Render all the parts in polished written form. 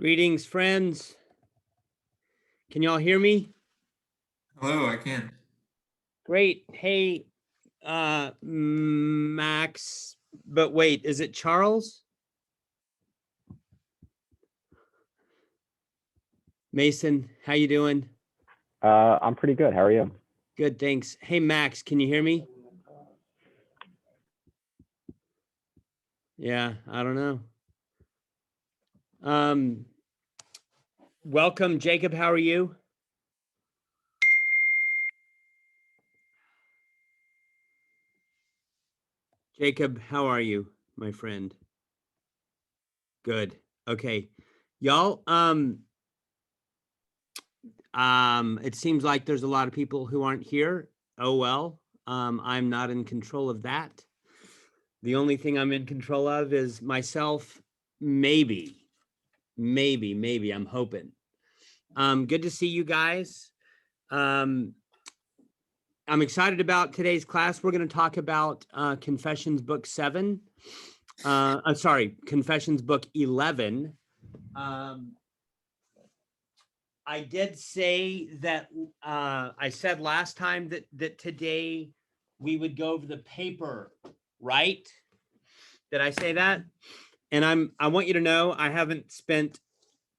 Greetings, friends. Can y'all hear me? Hello, I can. Great. Hey, Max, but wait, is it Charles? Mason, how you doing? I'm pretty good. How are you? Good, thanks. Hey, Max, can you hear me? Yeah, I don't know. Welcome, Jacob. How are you? Jacob, how are you, my friend? Good. Okay. Y'all, it seems like there's a lot of people who aren't here. Oh, well, I'm not in control of that. The only thing I'm in control of is myself. Maybe, I'm hoping. Good to see you guys. I'm excited about today's class. We're going to talk about Confessions Book 7. Confessions Book 11. I did say that I said last time that today we would go over the paper, right? Did I say that? And I want you to know I haven't spent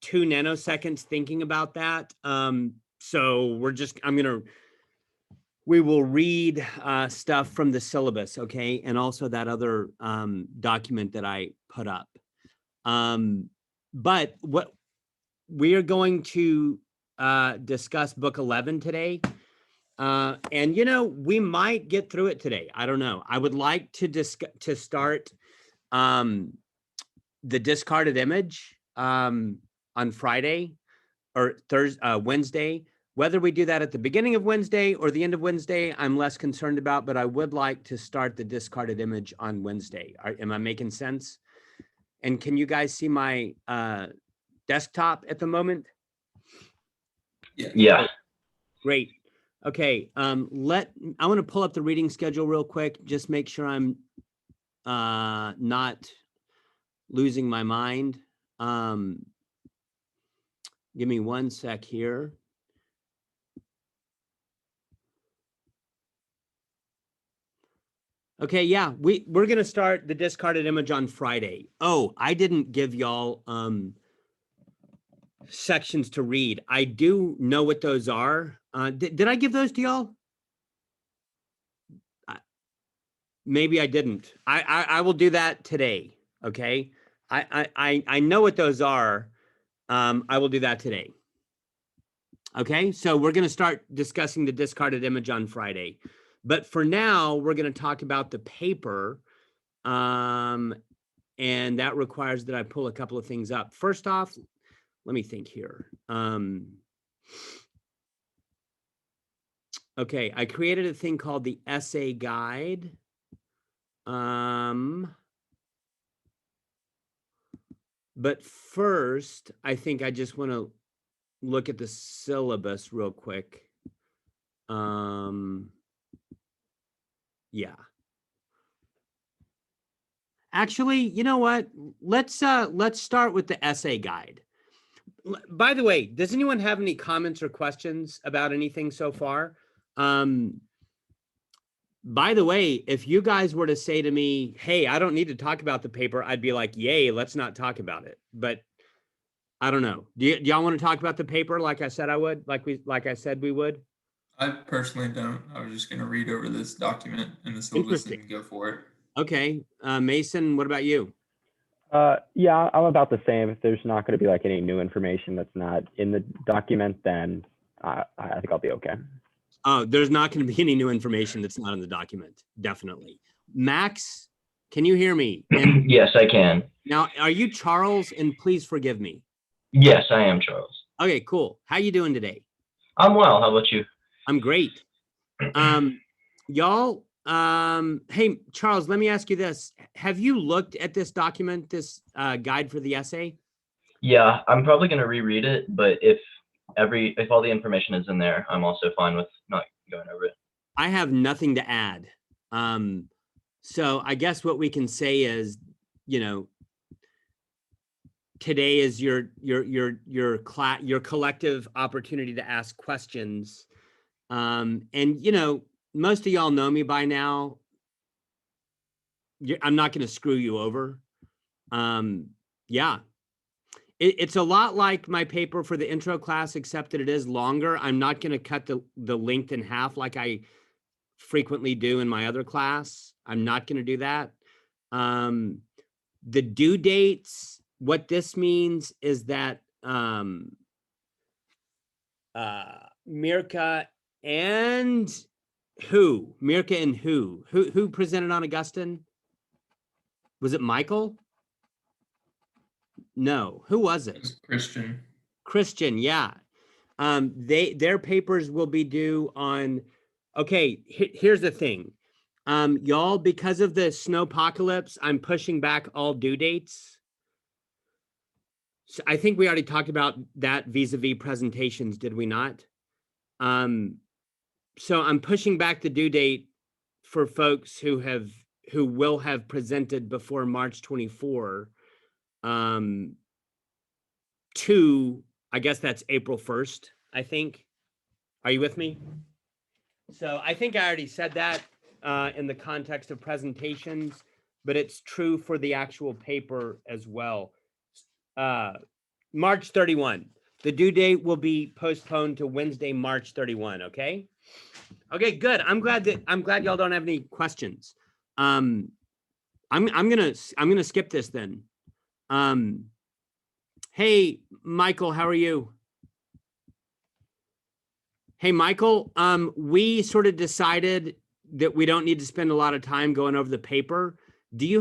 2 nanoseconds thinking about that. So we will read stuff from the syllabus, okay? And also that other document that I put up. But what we are going to discuss book 11 today. And we might get through it today. I don't know. I would like to start the discarded image on Friday or Wednesday. Whether we do that at the beginning of Wednesday or the end of Wednesday, I'm less concerned about, but I would like to start the discarded image on Wednesday. Am I making sense? And can you guys see my desktop at the moment? Yeah. Great. Okay. I want to pull up the reading schedule real quick. Just make sure I'm not losing my mind. Give me 1 sec here. Okay, yeah, we're gonna start the discarded image on Friday. Oh, I didn't give y'all sections to read. I do know what those are. Did I give those to y'all? Maybe I didn't. I will do that today. Okay. I know what those are. I will do that today. Okay, so we're going to start discussing the discarded image on Friday. But for now, we're going to talk about the paper. And that requires that I pull a couple of things up. First off, let me think here. Okay, I created a thing called the essay guide. But first, I think I just want to look at the syllabus real quick. Yeah. Actually, you know what? Let's start with the essay guide. By the way, does anyone have any comments or questions about anything so far? By the way, if you guys were to say to me, hey, I don't need to talk about the paper, I'd be like, yay, let's not talk about it. But I don't know. Do y'all want to talk about the paper like I said I would, like I said we would? I personally don't. I was just going to read over this document and the syllabus and go for it. Okay. Mason, what about you? Yeah, I'm about the same. If there's not going to be like any new information that's not in the document, then I think I'll be okay. Oh, there's not going to be any new information that's not in the document. Definitely. Max, can you hear me? And yes, I can. Now, are you Charles? And please forgive me. Yes, I am Charles. Okay, cool. How you doing today? I'm well. How about you? I'm great. Y'all, hey, Charles, let me ask you this. Have you looked at this document, this guide for the essay? Yeah, I'm probably going to reread it, but if all the information is in there, I'm also fine with not going over it. I have nothing to add. So I guess what we can say is, today is your collective opportunity to ask questions. And most of y'all know me by now. I'm not going to screw you over. Yeah. It's a lot like my paper for the intro class, except that it is longer. I'm not going to cut the length in half like I frequently do in my other class. I'm not going to do that. The due dates, what this means is that Mirka and who presented on Augustine? Was it Michael? No, who was It it? was Christian. Christian, yeah. Their papers will be due on. Okay, here's the thing, y'all. Because of the snowpocalypse, I'm pushing back all due dates. So I think we already talked about that vis-a-vis presentations, did we not? So I'm pushing back the due date for folks who will have presented before March 24. To, I guess that's April 1st, I think. Are you with me? So I think I already said that in the context of presentations, but it's true for the actual paper as well. March 31. The due date will be postponed to Wednesday, March 31. Okay. Okay, good. I'm glad y'all don't have any questions. I'm gonna skip this then. Hey, Michael, how are you? Hey, Michael, we sort of decided that we don't need to spend a lot of time going over the paper. Do you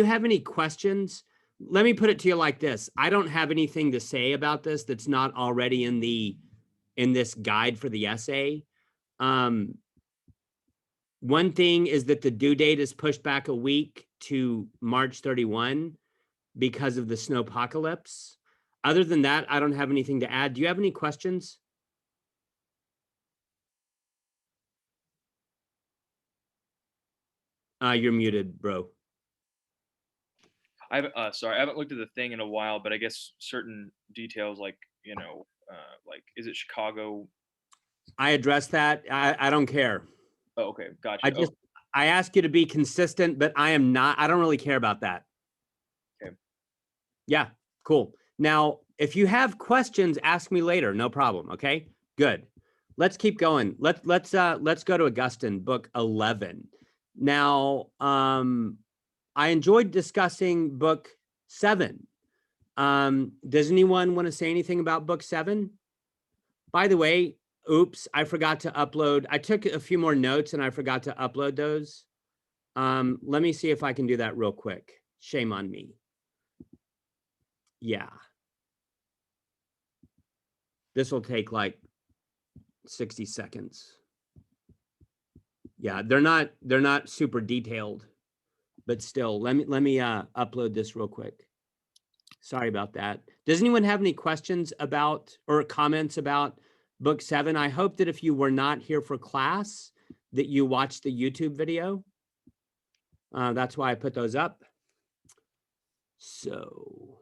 have any questions? Let me put it to you like this. I don't have anything to say about this that's not already in this guide for the essay. One thing is that the due date is pushed back a week to March 31 because of the snowpocalypse. Other than that, I don't have anything to add. Do you have any questions? You're muted, bro. Sorry, I haven't looked at the thing in a while, but I guess certain details like, like, is it Chicago? I addressed that. I don't care. Oh, okay. Gotcha. I ask you to be consistent, but I don't really care about that. Okay. Yeah, cool. Now, if you have questions, ask me later. No problem. Okay, good. Let's keep going. Let's go to Augustine, book 11. Now, I enjoyed discussing book 7. Does anyone want to say anything about book 7? By the way, oops, I forgot to upload. I took a few more notes and I forgot to upload those. Let me see if I can do that real quick. Shame on me. Yeah. This will take like 60 seconds. Yeah, they're not super detailed, but still, let me upload this real quick. Sorry about that. Does anyone have any questions about or comments about book 7? I hope that if you were not here for class, that you watched the YouTube video. That's why I put those up. So.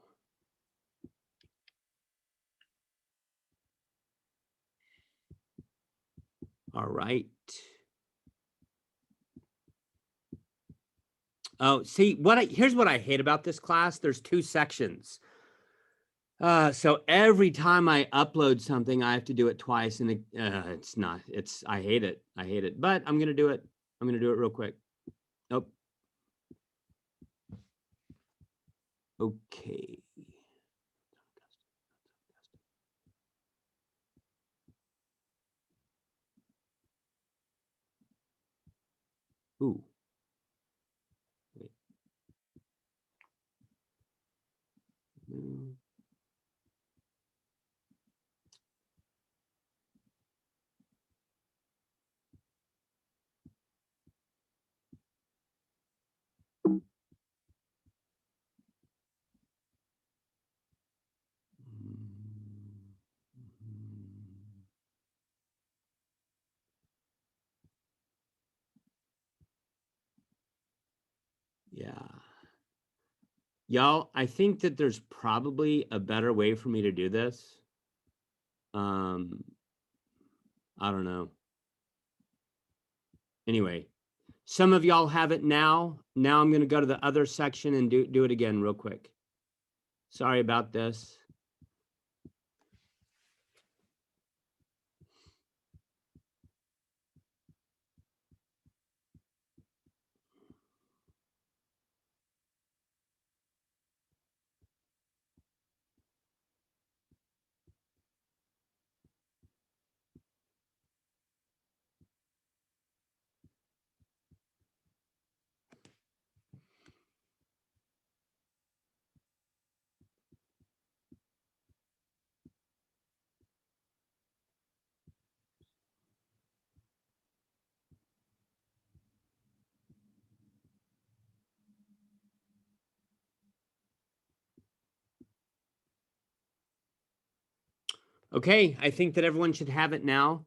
All right. Oh, see, here's what I hate about this class. There's 2 sections. So every time I upload something, I have to do it twice, and I hate it, but I'm going to do it. I'm going to do it real quick. Nope. Okay. Ooh. Wait. Y'all, I think that there's probably a better way for me to do this. I don't know. Anyway, some of y'all have it now. Now I'm going to go to the other section and do it again real quick. Sorry about this. Okay, I think that everyone should have it now.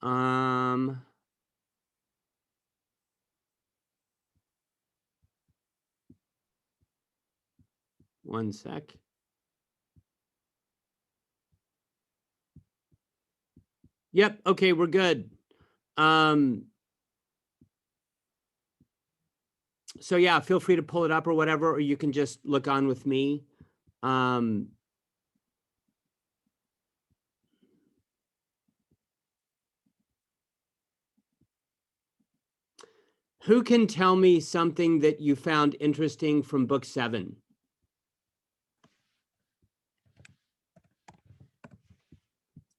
One sec. Yep, okay, we're good. So yeah, feel free to pull it up or whatever, or you can just look on with me. Who can tell me something that you found interesting from book 7?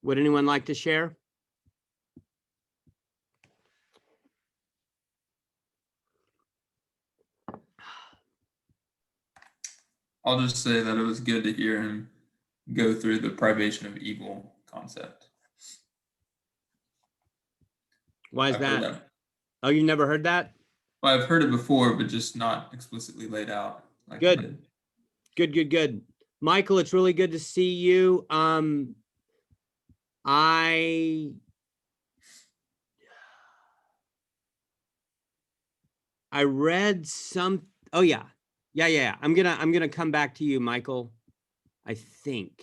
Would anyone like to share? I'll just say that it was good to hear him go through the privation of evil concept. Why is I've heard that? Oh, you've never heard that? Well, I've heard it before, but just not explicitly laid out. Like he Good. did. Good. Michael, it's really good to see you. I read some. Oh yeah. I'm gonna come back to you, Michael. I think.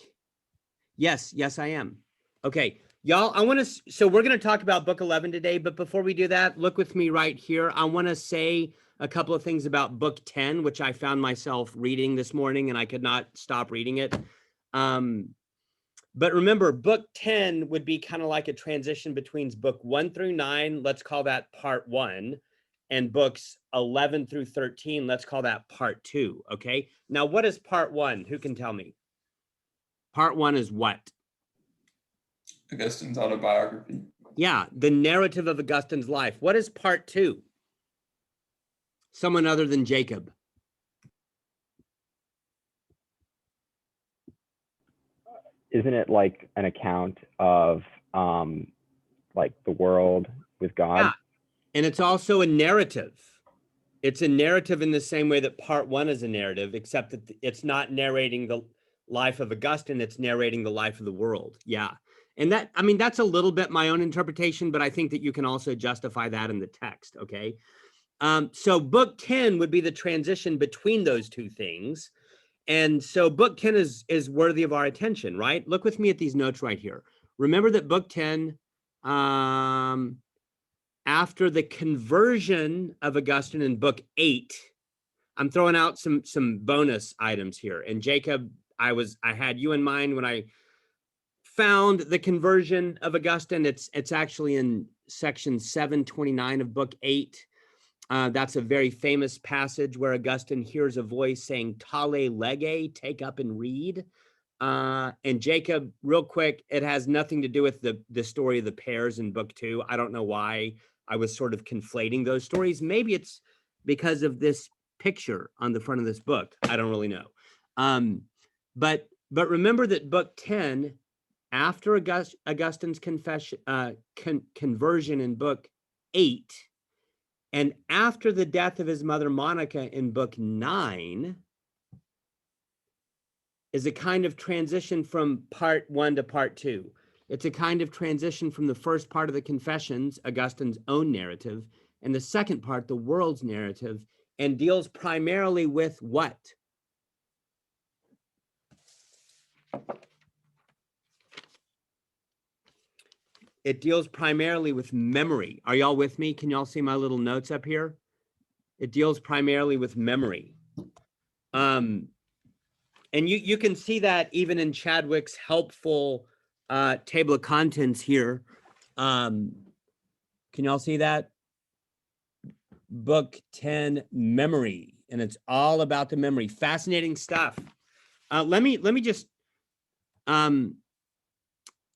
Yes, I am. Okay, y'all. So we're gonna talk about book 11 today, but before we do that, look with me right here. I want to say a couple of things about book 10, which I found myself reading this morning, and I could not stop reading it. But remember, book 10 would be kind of like a transition between book 1 through 9. Let's call that part 1. And books 11 through 13, let's call that part 2. Okay. Now, what is part 1? Who can tell me? Part 1 is what? Augustine's autobiography. Yeah, the narrative of Augustine's life. What is part 2? Someone other than Jacob. Isn't it like an account of like the world with God? Yeah, and it's also a narrative. It's a narrative in the same way that part 1 is a narrative, except that it's not narrating the life of Augustine, it's narrating the life of the world. Yeah. And that, I mean, that's a little bit my own interpretation, but I think that you can also justify that in the text. Okay. So book 10 would be the transition between those two things. And so book 10 is worthy of our attention, right? Look with me at these notes right here. Remember that book 10, after the conversion of Augustine in book 8, I'm throwing out some bonus items here. And Jacob, I had you in mind when I found the conversion of Augustine. It's actually in section 729 of book 8. That's a very famous passage where Augustine hears a voice saying, "Tale lege," take up and read. And Jacob, real quick, it has nothing to do with the story of the pairs in book 2. I don't know why I was sort of conflating those stories. Maybe it's because of this picture on the front of this book. I don't really know. But remember that book 10, after Augustine's conversion in book 8, and after the death of his mother Monica in book 9, is a kind of transition from part 1 to part 2. It's a kind of transition from the first part of the Confessions, Augustine's own narrative, and the second part, the world's narrative, and deals primarily with what? It deals primarily with memory. Are y'all with me? Can y'all see my little notes up here? It deals primarily with memory. And you can see that even in Chadwick's helpful table of contents here. Can y'all see that? Book 10, memory, and it's all about the memory. Fascinating stuff. Let me just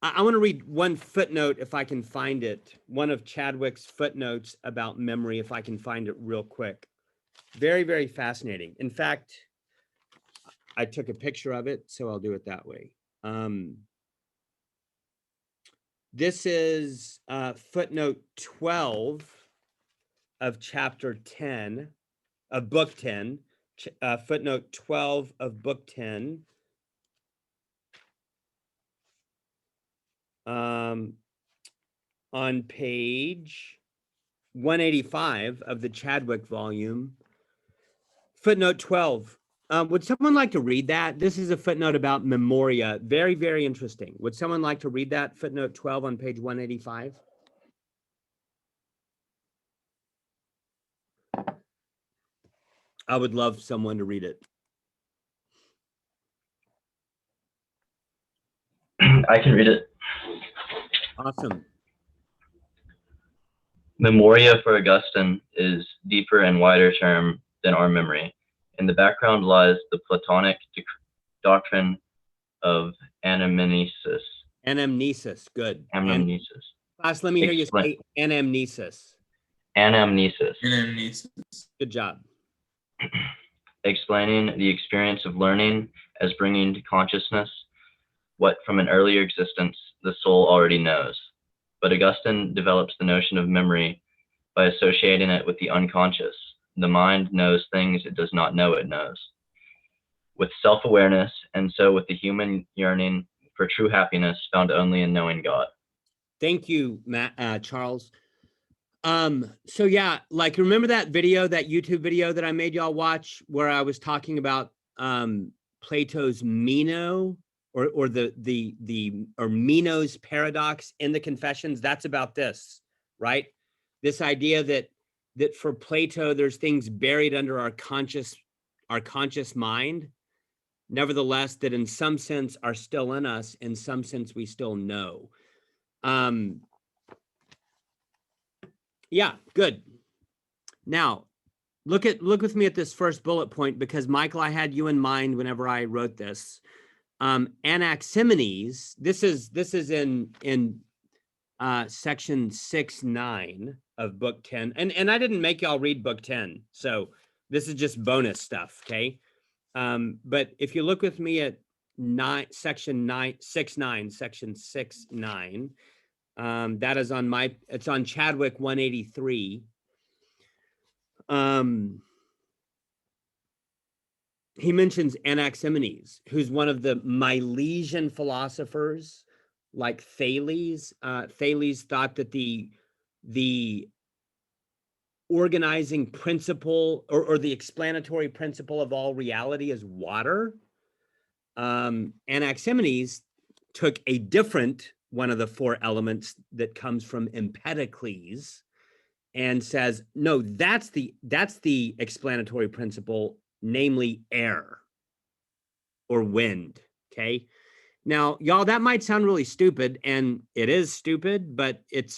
I want to read one footnote if I can find it. One of Chadwick's footnotes about memory, if I can find it real quick. Very, very fascinating. In fact, I took a picture of it, so I'll do it that way. This is footnote 12 of chapter 10 of book 10, footnote 12 of book 10. On page 185 of the Chadwick volume, footnote 12. Would someone like to read that? This is a footnote about memoria. Very, very interesting. Would someone like to read that footnote 12 on page 185? I would love someone to read it. I can read it. Awesome. Memoria for Augustine is deeper and wider term than our memory. In the background lies the Platonic doctrine of anamnesis. Anamnesis, good. Anamnesis. Class, let me hear you Explain. say anamnesis. Anamnesis. Anamnesis. Good job. Explaining the experience of learning as bringing to consciousness what from an earlier existence the soul already knows. But Augustine develops the notion of memory by associating it with the unconscious. The mind knows things it does not know it knows. With self-awareness, and so with the human yearning for true happiness found only in knowing God. Thank you, Charles. So yeah, like remember that video, that YouTube video that I made y'all watch where I was talking about Plato's Meno or Meno's paradox in the Confessions? That's about this, right? This idea that for Plato there's things buried under our conscious mind, nevertheless that in some sense are still in us, in some sense we still know. Yeah, good. Now, look with me at this first bullet point, because Michael, I had you in mind whenever I wrote this. Anaximenes, this is in section 6-9 of book 10. And I didn't make y'all read book 10, so this is just bonus stuff, okay? But if you look with me at section 6-9, that is on it's on Chadwick 183. He mentions Anaximenes, who's one of the Milesian philosophers, like Thales. Thales thought that the organizing principle or the explanatory principle of all reality is water. Anaximenes took a different one of the four elements that comes from Empedocles and says, no, that's the explanatory principle, namely air or wind. Okay. Now, y'all, that might sound really stupid, and it is stupid, but it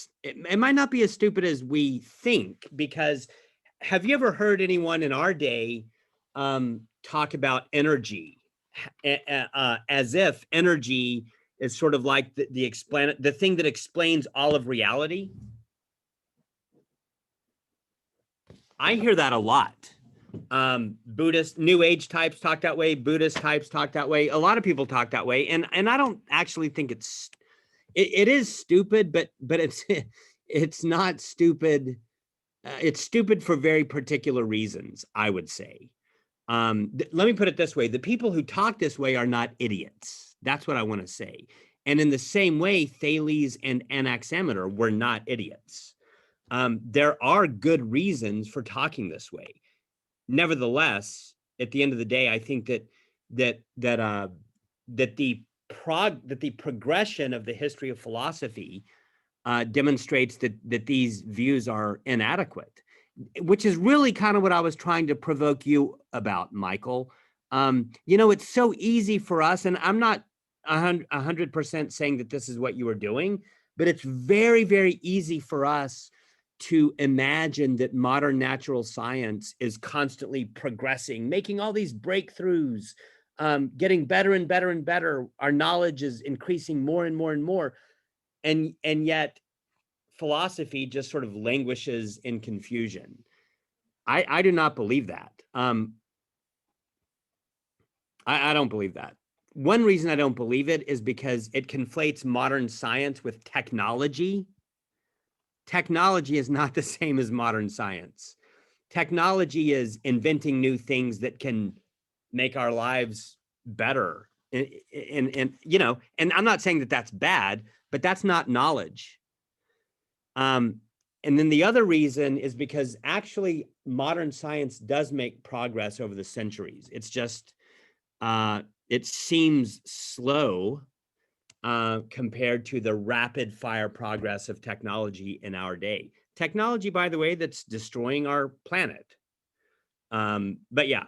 might not be as stupid as we think, because have you ever heard anyone in our day talk about energy as if energy is sort of like the thing that explains all of reality? I hear that a lot. Buddhist, New Age types talk that way. Buddhist types talk that way. A lot of people talk that way, and I don't actually think it is stupid, but it's not stupid. It's stupid for very particular reasons, I would say. Let me put it this way: the people who talk this way are not idiots. That's what I want to say. And in the same way, Thales and Anaximenes were not idiots. There are good reasons for talking this way. Nevertheless, at the end of the day, I think that the the progression of the history of philosophy demonstrates that these views are inadequate, which is really kind of what I was trying to provoke you about, Michael. It's so easy for us, and I'm not 100% saying that this is what you are doing, but it's very, very easy for us to imagine that modern natural science is constantly progressing, making all these breakthroughs, getting better and better and better. Our knowledge is increasing more and more and more. And yet philosophy just sort of languishes in confusion. I do not believe that. I don't believe that. One reason I don't believe it is because it conflates modern science with technology. Technology is not the same as modern science. Technology is inventing new things that can make our lives better. And I'm not saying that that's bad, but that's not knowledge. And then the other reason is because actually modern science does make progress over the centuries. It's just, it seems slow compared to the rapid fire progress of technology in our day. Technology, by the way, that's destroying our planet. But yeah.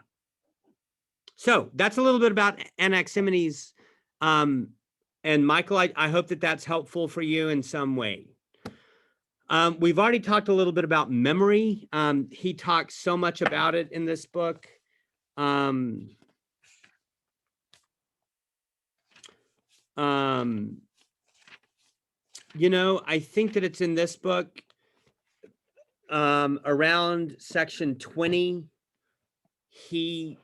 So that's a little bit about Anaximenes. And Michael, I hope that that's helpful for you in some way. We've already talked a little bit about memory. He talks so much about it in this book. I think that it's in this book around section 20. He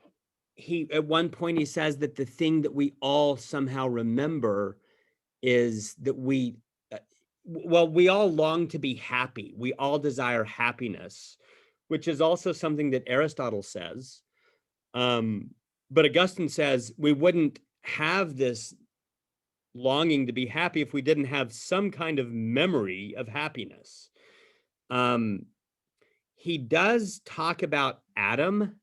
at one point he says that the thing that we all somehow remember is that we all long to be happy. We all desire happiness, which is also something that Aristotle says. But Augustine says we wouldn't have this longing to be happy if we didn't have some kind of memory of happiness. He does talk about Adam.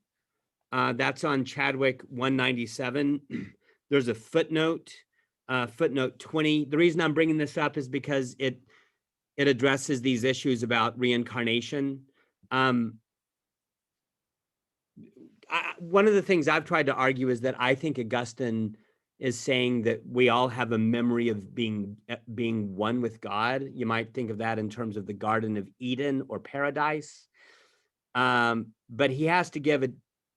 That's on Chadwick 197. There's a footnote, footnote 20. The reason I'm bringing this up is because it addresses these issues about reincarnation. One of the things I've tried to argue is that I think Augustine is saying that we all have a memory of being one with God. You might think of that in terms of the Garden of Eden or paradise. But he has to give it,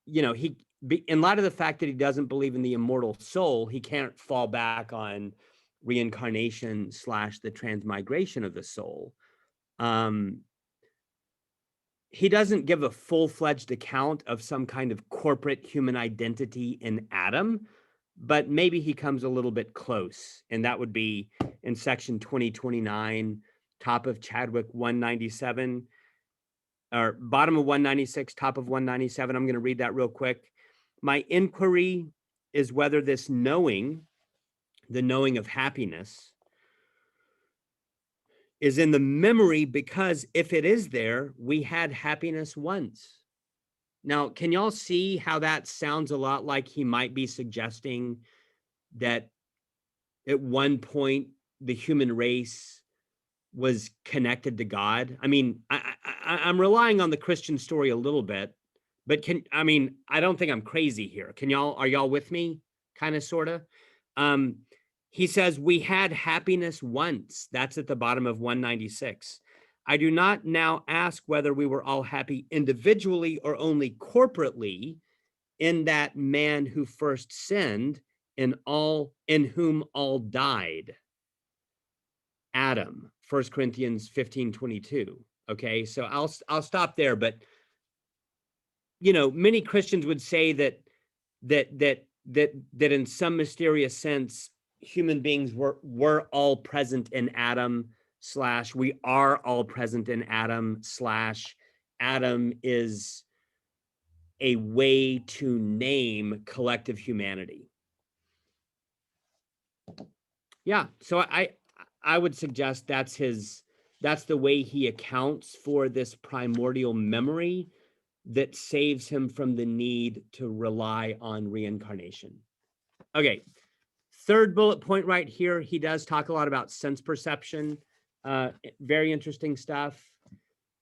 in light of the fact that he doesn't believe in the immortal soul, he can't fall back on reincarnation / the transmigration of the soul. He doesn't give a full-fledged account of some kind of corporate human identity in Adam, but maybe he comes a little bit close. And that would be in section 2029, top of Chadwick 197, or bottom of 196, top of 197. I'm going to read that real quick. My inquiry is whether this knowing, the knowing of happiness, is in the memory, because if it is there, we had happiness once. Now, can y'all see how that sounds a lot like he might be suggesting that at one point the human race was connected to God? I mean, I'm relying on the Christian story a little bit, but I don't think I'm crazy here. Are y'all with me? Kind of, sort of. He says, we had happiness once. That's at the bottom of 196. I do not now ask whether we were all happy individually or only corporately in that man who first sinned, in whom all died. Adam, 1 Corinthians 15:22. Okay, so I'll stop there. But many Christians would say that in some mysterious sense, human beings were all present in Adam / we are all present in Adam / Adam is a way to name collective humanity. Yeah, so I would suggest that's the way he accounts for this primordial memory that saves him from the need to rely on reincarnation. Okay, third bullet point right here, he does talk a lot about sense perception. Very interesting stuff.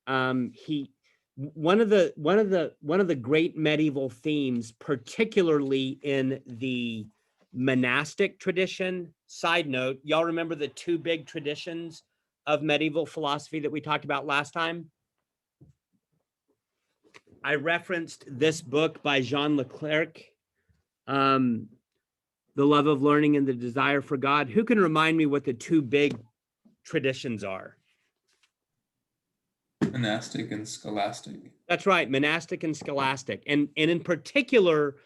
One of the great medieval themes, particularly in the monastic tradition. Side note, y'all remember the two big traditions of medieval philosophy that we talked about last time? I referenced this book by Jean Leclerc, The Love of Learning and the Desire for God. Who can remind me what the two big traditions are? Monastic and scholastic. That's right, monastic and scholastic. And in particular,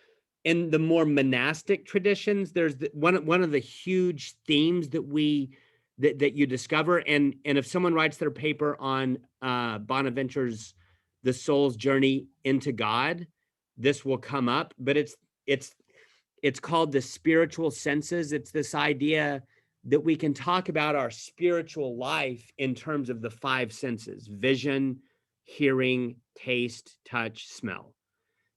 in the more monastic traditions, there's one of the huge themes that you discover. And if someone writes their paper on Bonaventure's The Soul's Journey into God, this will come up. But it's called the spiritual senses. It's this idea that we can talk about our spiritual life in terms of the five senses: vision, hearing, taste, touch, smell.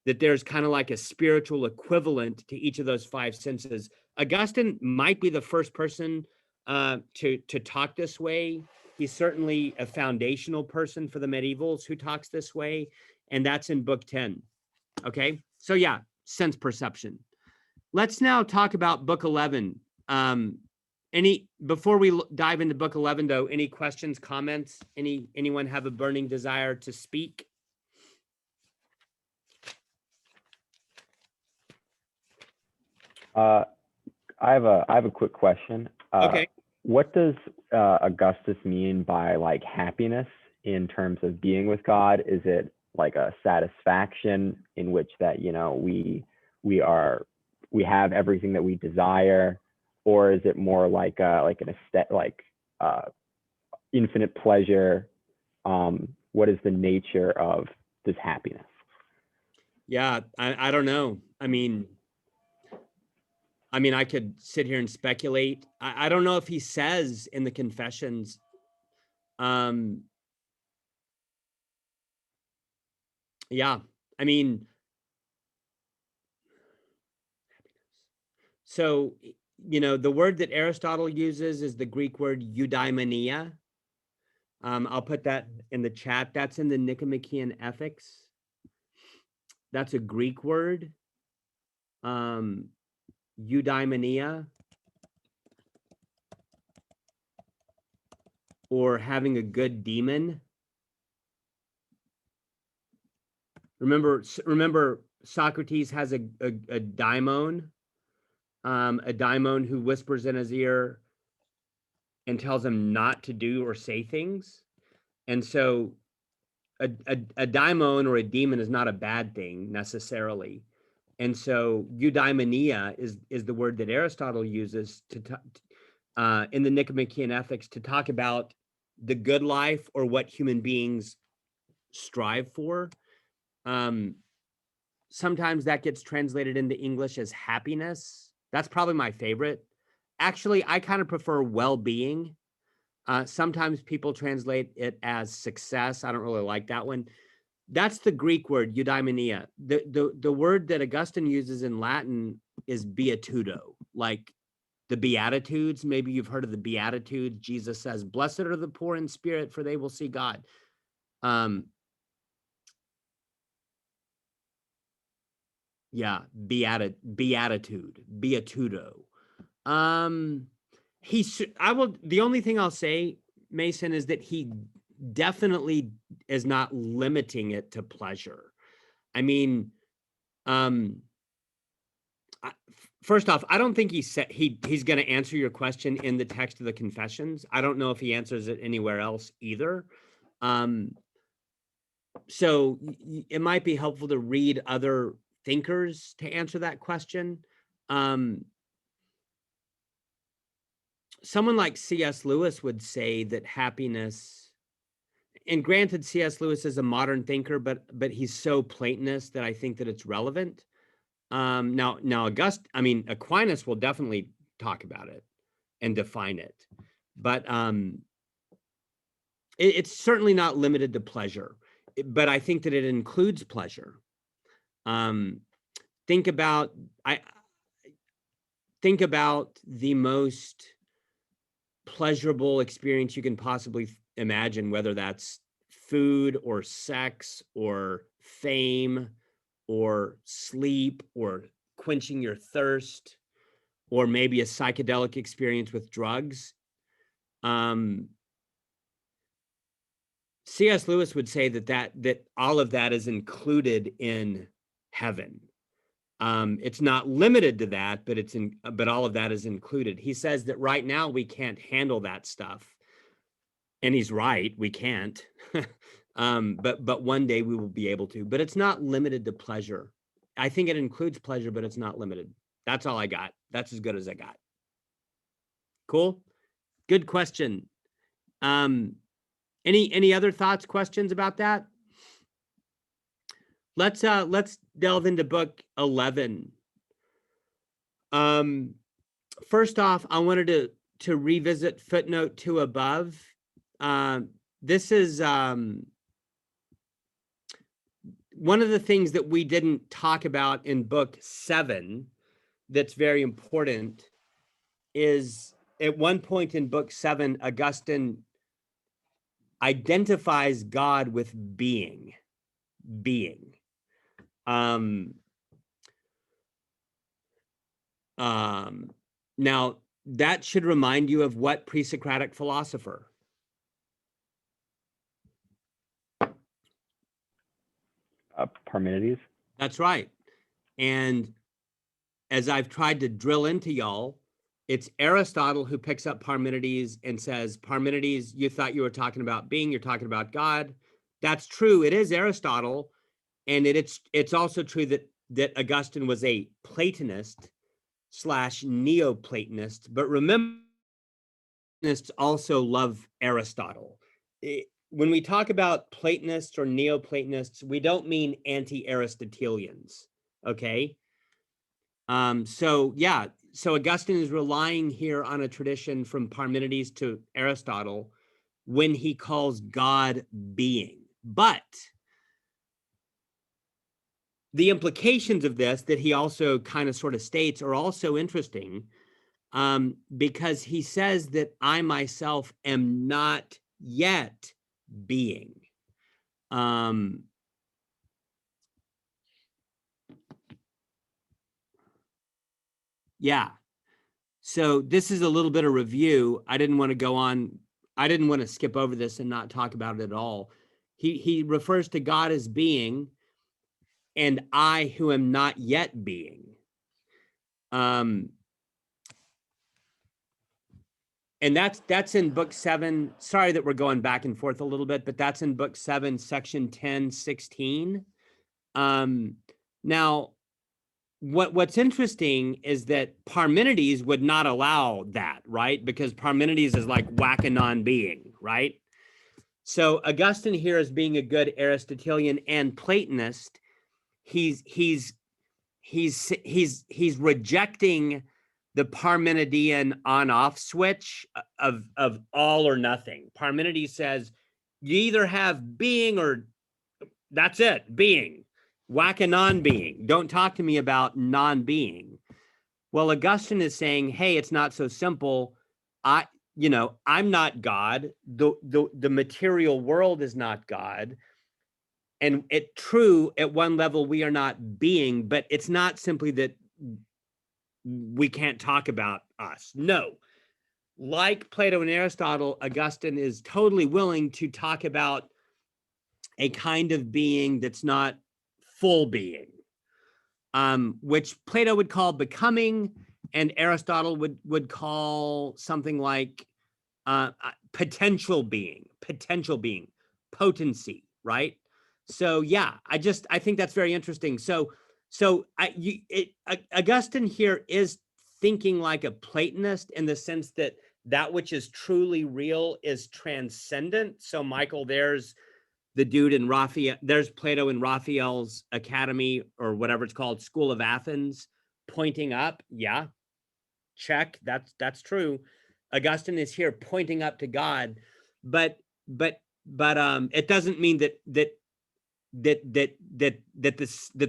That there's kind of like a spiritual equivalent to each of those five senses. Augustine might be the first person to talk this way. He's certainly a foundational person for the medievals who talks this way, and that's in book 10. Okay, so yeah, sense perception. Let's now talk about book 11. Before we dive into book 11, though, any questions, comments? Anyone have a burning desire to speak? I have a quick question. Okay. What does Augustus mean by like happiness in terms of being with God? Is it like a satisfaction in which that, you know, we have everything that we desire, or is it more like infinite pleasure? What is the nature of this happiness? Yeah, I don't know. I mean, I could sit here and speculate. I don't know if he says in the Confessions. Yeah, I mean, so, you know, the word that Aristotle uses is the Greek word eudaimonia. I'll put that in the chat. That's in the Nicomachean Ethics. That's a Greek word. Eudaimonia, or having a good demon. Remember Socrates has a daimon, a daimon who whispers in his ear and tells him not to do or say things. And so a daimon or a demon is not a bad thing necessarily. And so eudaimonia is the word that Aristotle uses in the Nicomachean Ethics to talk about the good life, or what human beings strive for. Sometimes that gets translated into English as happiness. That's probably my favorite. Actually, I kind of prefer well-being. Sometimes people translate it as success. I don't really like that one. That's the Greek word, eudaimonia. The word that Augustine uses in Latin is beatudo, like the Beatitudes. Maybe you've heard of the Beatitudes. Jesus says, "Blessed are the poor in spirit, for they will see God." Yeah, beatitude, beatudo. The only thing I'll say, Mason, is that he definitely is not limiting it to pleasure. I mean, first off, I don't think he said he's going to answer your question in the text of the Confessions. I don't know if he answers it anywhere else either. So it might be helpful to read other thinkers to answer that question. Someone like C.S. Lewis would say that happiness, and granted, C.S. Lewis is a modern thinker, but he's so Platonist that I think that it's relevant. Now Aquinas will definitely talk about it and define it, but it's certainly not limited to pleasure. But I think that it includes pleasure. Think about think about the most pleasurable experience you can possibly imagine, whether that's food or sex or fame or sleep or quenching your thirst, or maybe a psychedelic experience with drugs. C.S. Lewis would say that all of that is included in heaven. It's not limited to that, but all of that is included. He says that right now we can't handle that stuff, and he's right, we can't. But one day we will be able to. But it's not limited to pleasure. I think it includes pleasure, but it's not limited. That's all I got. That's as good as I got. Cool. Good question. Any other thoughts, questions about that? Let's delve into book 11. First off, I wanted to revisit footnote 2 above. This is one of the things that we didn't talk about in book 7 that's very important is at one point in book 7, Augustine identifies God with being. Now, that should remind you of what pre-Socratic philosopher? Parmenides. That's right. And as I've tried to drill into y'all, it's Aristotle who picks up Parmenides and says, Parmenides, you thought you were talking about being, you're talking about God. That's true. It is Aristotle. And it's also true that Augustine was a Platonist / Neoplatonist. But remember, Platonists also love Aristotle. When we talk about Platonists or Neoplatonists, we don't mean anti-Aristotelians, okay? So Augustine is relying here on a tradition from Parmenides to Aristotle when he calls God being. But the implications of this that he also kind of sort of states are also interesting, because he says that I myself am not yet being. Yeah. So this is a little bit of review. I didn't want to go on. I didn't want to skip over this and not talk about it at all. He refers to God as being, and I who am not yet being. And that's in book 7. Sorry that we're going back and forth a little bit, but that's in book 7, section 10:16. Now, what's interesting is that Parmenides would not allow that, right? Because Parmenides is like whacking on being, right? So Augustine here is being a good Aristotelian and Platonist. He's rejecting the Parmenidean on-off switch of all or nothing. Parmenides says you either have being or that's it, being. Whack a non-being. Don't talk to me about non-being. Well, Augustine is saying, hey, it's not so simple. I'm not God. The material world is not God. And it's true, at one level, we are not being, but it's not simply that we can't talk about us. No. Like Plato and Aristotle, Augustine is totally willing to talk about a kind of being that's not full being, which Plato would call becoming, and Aristotle would call something like potential being, potency, right? So yeah, I think that's very interesting. So Augustine here is thinking like a Platonist in the sense that which is truly real is transcendent. So Michael, there's the dude in Raphael, there's Plato in Raphael's Academy or whatever it's called, School of Athens, pointing up. Yeah, check. That's true. Augustine is here pointing up to God, but it doesn't mean that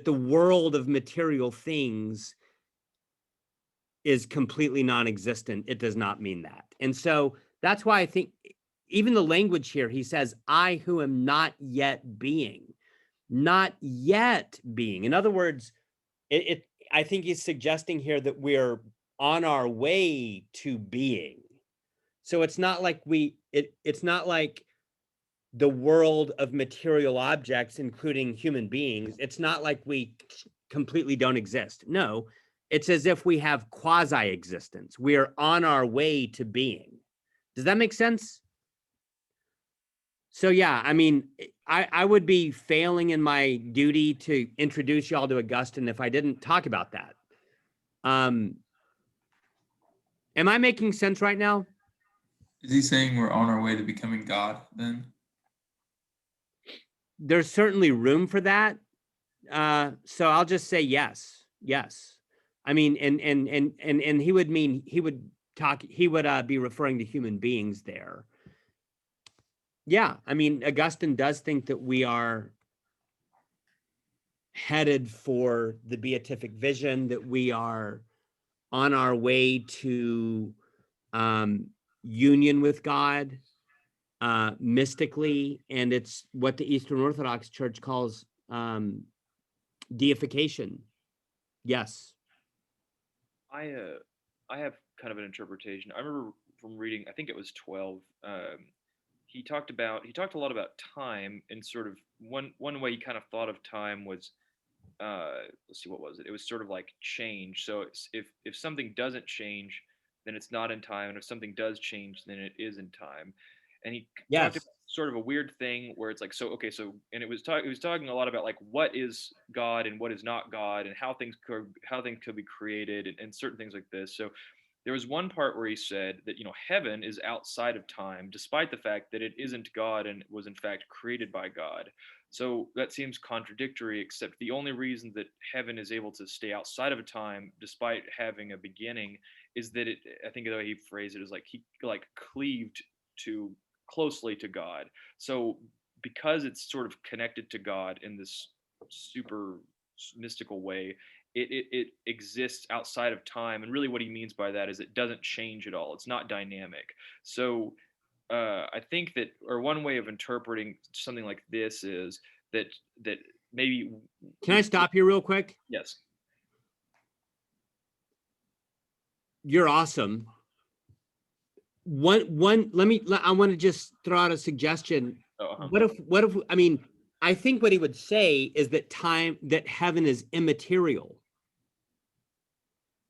the world of material things is completely non-existent, it does not mean that. And so that's why I think even the language here, he says, I who am not yet being, not yet being. In other words, I think he's suggesting here that we're on our way to being. So it's not like it's not like the world of material objects, including human beings. It's not like we completely don't exist. No, it's as if we have quasi-existence. We are on our way to being. Does that make sense? So yeah, I mean, I would be failing in my duty to introduce y'all to Augustine if I didn't talk about that. Am I making sense right now? Is he saying we're on our way to becoming God then? There's certainly room for that. So I'll just say yes. Yes. I mean, and he would mean, he would be referring to human beings there. Yeah, I mean, Augustine does think that we are headed for the beatific vision, that we are on our way to union with God mystically, and it's what the Eastern Orthodox Church calls deification. Yes. I have kind of an interpretation. I remember from reading, I think it was 12. He talked a lot about time, and sort of one way he kind of thought of time was, let's see, what was it? It was sort of like change. So if something doesn't change, then it's not in time, and if something does change, then it is in time. And he talked Yes. about sort of a weird thing where it's like, so okay, so, and it was talking a lot about like what is God and what is not God, and how things could be created, and certain things like this. So there was one part where he said that, heaven is outside of time, despite the fact that it isn't God and was in fact created by God. So that seems contradictory, except the only reason that heaven is able to stay outside of time, despite having a beginning, is that I think the way he phrased it is like he like cleaved closely to God. So because it's sort of connected to God in this super mystical way, it exists outside of time. And really what he means by that is it doesn't change at all. It's not dynamic. So I think that, or one way of interpreting something like this is that maybe. Can I stop you real quick? Yes. You're awesome. I want to just throw out a suggestion. Uh-huh. What if, I mean, I think what he would say is that heaven is immaterial.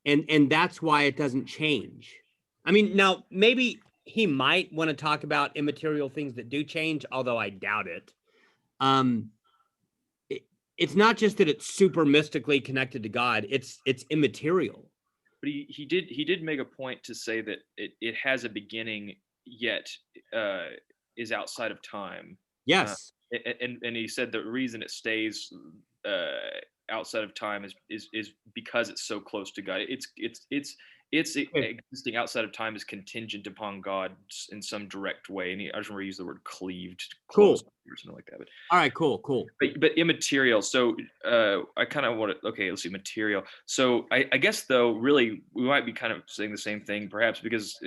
And that's why it doesn't change. I mean, now maybe he might want to talk about immaterial things that do change, although I doubt it. It's not just that it's super mystically connected to God, it's immaterial. But he did make a point to say that it has a beginning, yet is outside of time. Yes. And he said the reason it stays outside of time is because it's so close to God. It's existing outside of time is contingent upon God in some direct way. And I just remember he used the word cleaved, close, or something like that. But all right, cool. But immaterial. So I kind of want to. Okay, let's see, material. So I guess though, really, we might be kind of saying the same thing, perhaps, because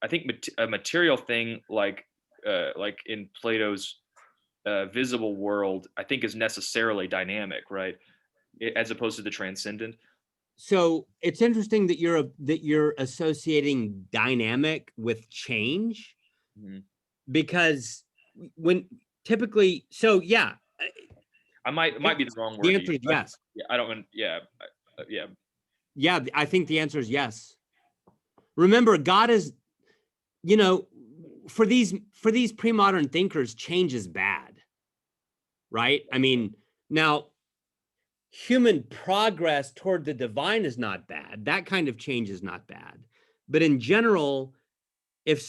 I think a material thing like in Plato's visible world, I think is necessarily dynamic, right? As opposed to the transcendent. So it's interesting that you're associating dynamic with change, because when typically, so yeah, I might be the wrong word. The answer is yes. Yeah, I don't. Yeah, yeah. Yeah, I think the answer is yes. Remember, God is, for these pre-modern thinkers, change is bad, right? I mean, now human progress toward the divine is not bad. That kind of change is not bad. But in general, if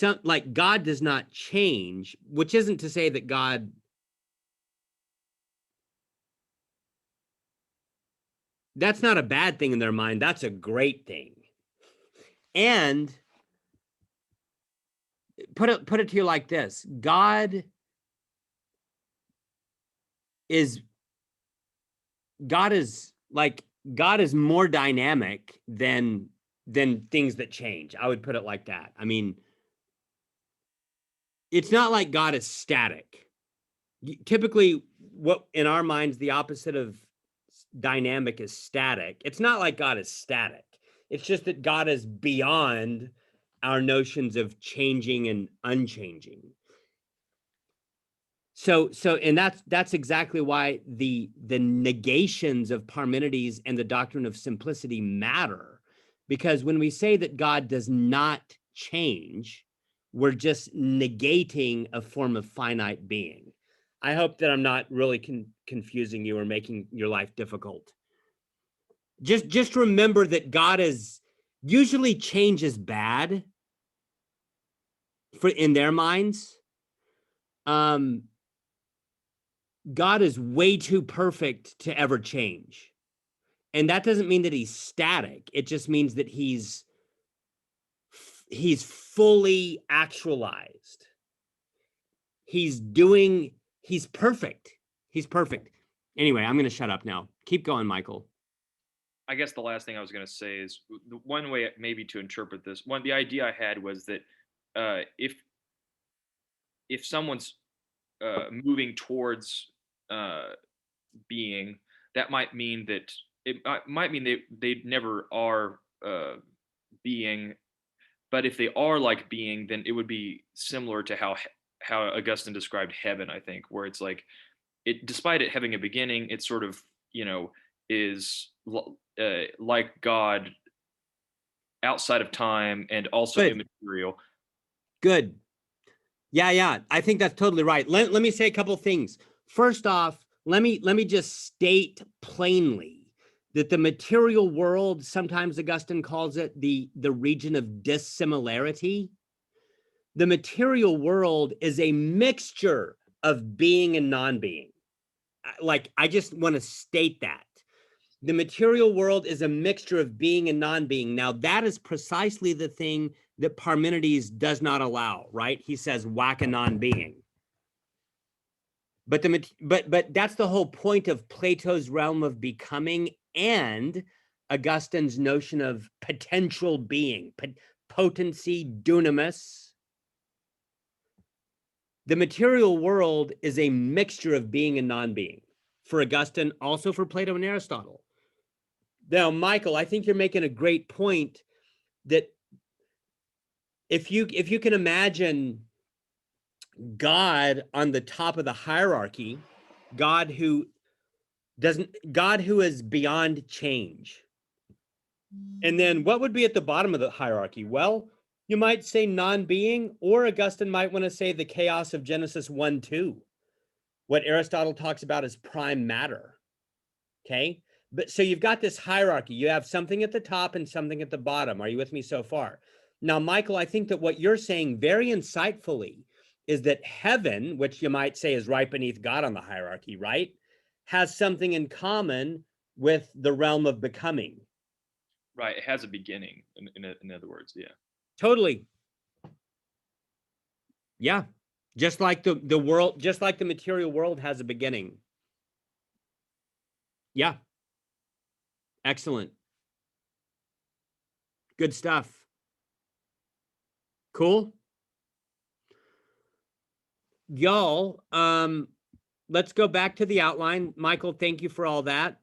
God does not change, which isn't to say that God, that's not a bad thing in their mind. That's a great thing. And put it to you like this: God is more dynamic than things that change. I would put it like that. I mean, it's not like God is static. Typically, what in our minds, the opposite of dynamic is static. It's not like God is static. It's just that God is beyond our notions of changing and unchanging. So and that's exactly why the negations of Parmenides and the doctrine of simplicity matter, because when we say that God does not change, we're just negating a form of finite being. I hope that I'm not really confusing you or making your life difficult. Just remember that God is usually change is bad in their minds. God is way too perfect to ever change. And that doesn't mean that he's static. It just means that he's fully actualized. He's perfect. He's perfect. Anyway, I'm going to shut up now. Keep going, Michael. I guess the last thing I was going to say is one way maybe to interpret this. The idea I had was that if someone's moving towards being, that might mean that they never are being. But if they are like being, then it would be similar to how Augustine described heaven, I think, where it's like despite it having a beginning, it sort of, is like God outside of time and also immaterial. Good. Yeah. I think that's totally right. Let me say a couple things. First off, let me just state plainly that the material world, sometimes Augustine calls it the region of dissimilarity. The material world is a mixture of being and non-being. Like, I just want to state that. The material world is a mixture of being and non-being. Now, that is precisely the thing that Parmenides does not allow, right? He says whack a non-being. But that's the whole point of Plato's realm of becoming and Augustine's notion of potential being, potency, dunamis. The material world is a mixture of being and non-being for Augustine, also for Plato and Aristotle. Now, Michael, I think you're making a great point that if you can imagine God on the top of the hierarchy, God who is beyond change. And then what would be at the bottom of the hierarchy? Well, you might say non-being, or Augustine might want to say the chaos of Genesis 1-2, what Aristotle talks about as prime matter. Okay? But so you've got this hierarchy. You have something at the top and something at the bottom. Are you with me so far? Now, Michael, I think that what you're saying very insightfully is that heaven, which you might say is right beneath God on the hierarchy, right, has something in common with the realm of becoming. Right. It has a beginning, in other words. Yeah. Totally. Yeah. Just like the world, just like the material world has a beginning. Yeah. Excellent. Good stuff. Cool. Y'all, let's go back to the outline. Michael, thank you for all that.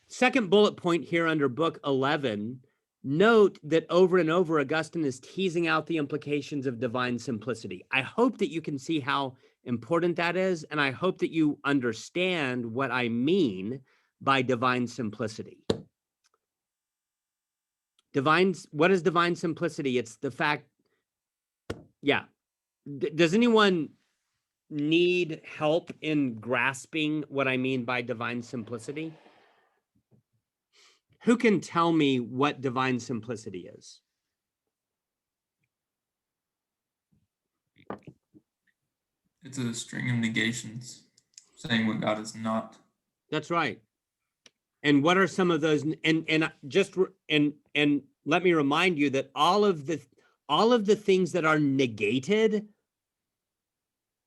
Second bullet point here under book 11, note that over and over, Augustine is teasing out the implications of divine simplicity. I hope that you can see how important that is, and I hope that you understand what I mean by divine simplicity. What is divine simplicity? It's the fact, yeah. Does anyone need help in grasping what I mean by divine simplicity? Who can tell me what divine simplicity is? It's a string of negations saying what God is not. That's right. And what are some of those? And let me remind you that all of the things that are negated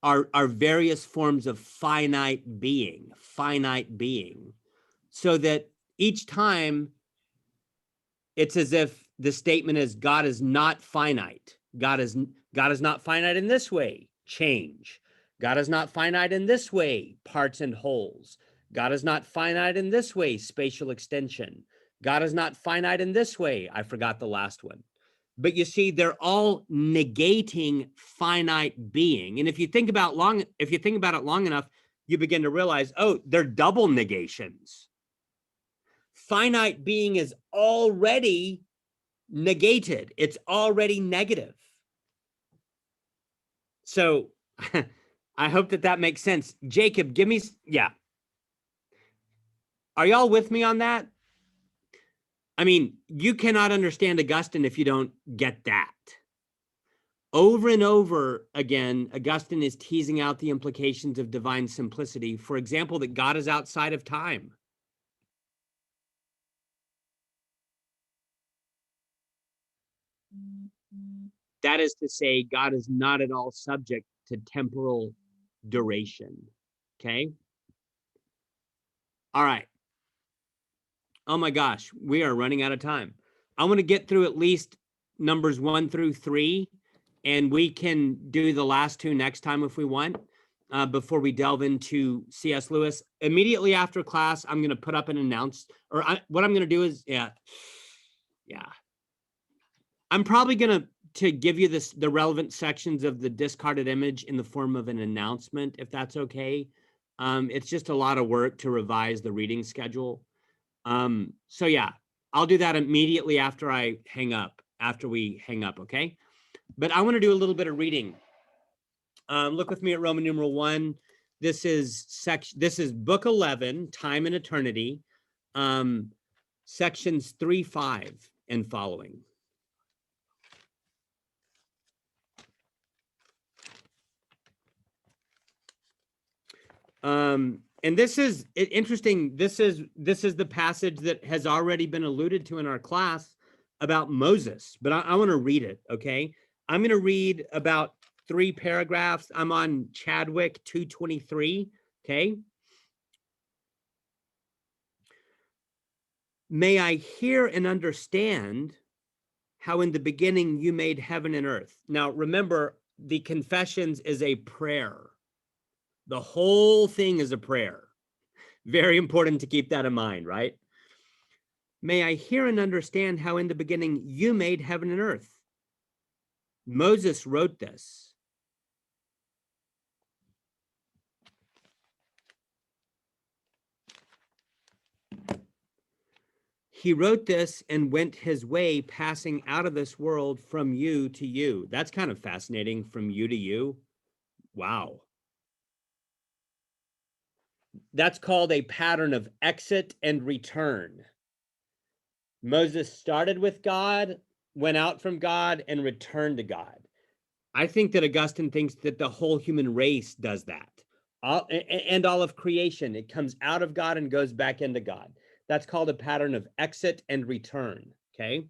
are various forms of finite being, so that each time it's as if the statement is God is not finite. God is not finite in this way, change. God is not finite in this way, parts and wholes. God is not finite in this way, spatial extension. God is not finite in this way. I forgot the last one. But you see, they're all negating finite being. And if you think about it long enough, you begin to realize, oh, they're double negations. Finite being is already negated. It's already negative. So I hope that makes sense. Jacob, give me, yeah. Are y'all with me on that? I mean, you cannot understand Augustine if you don't get that. Over and over again, Augustine is teasing out the implications of divine simplicity. For example, that God is outside of time. That is to say, God is not at all subject to temporal duration. Okay? All right. Oh my gosh, we are running out of time. I want to get through at least numbers 1 through 3, and we can do the last 2 next time if we want, before we delve into C.S. Lewis. Immediately after class, I'm going to put up an what I'm going to do is, yeah. I'm probably going to give you the relevant sections of the discarded image in the form of an announcement, if that's okay. It's just a lot of work to revise the reading schedule. So yeah, I'll do that immediately after we hang up, okay? But I want to do a little bit of reading. Look with me at Roman numeral 1. This is book 11, Time and Eternity, sections 3, 5, and following. And this is interesting. This is the passage that has already been alluded to in our class about Moses, but I want to read it, okay? I'm going to read about 3 paragraphs. I'm on Chadwick 223, okay? May I hear and understand how in the beginning you made heaven and earth. Now, remember, the Confessions is a prayer. The whole thing is a prayer. Very important to keep that in mind, right? May I hear and understand how in the beginning you made heaven and earth. Moses wrote this. He wrote this and went his way, passing out of this world from you to you. That's kind of fascinating, from you to you. Wow. That's called a pattern of exit and return. Moses started with God, went out from God, and returned to God. I think that Augustine thinks that the whole human race does that. And all of creation, it comes out of God and goes back into God. That's called a pattern of exit and return, okay?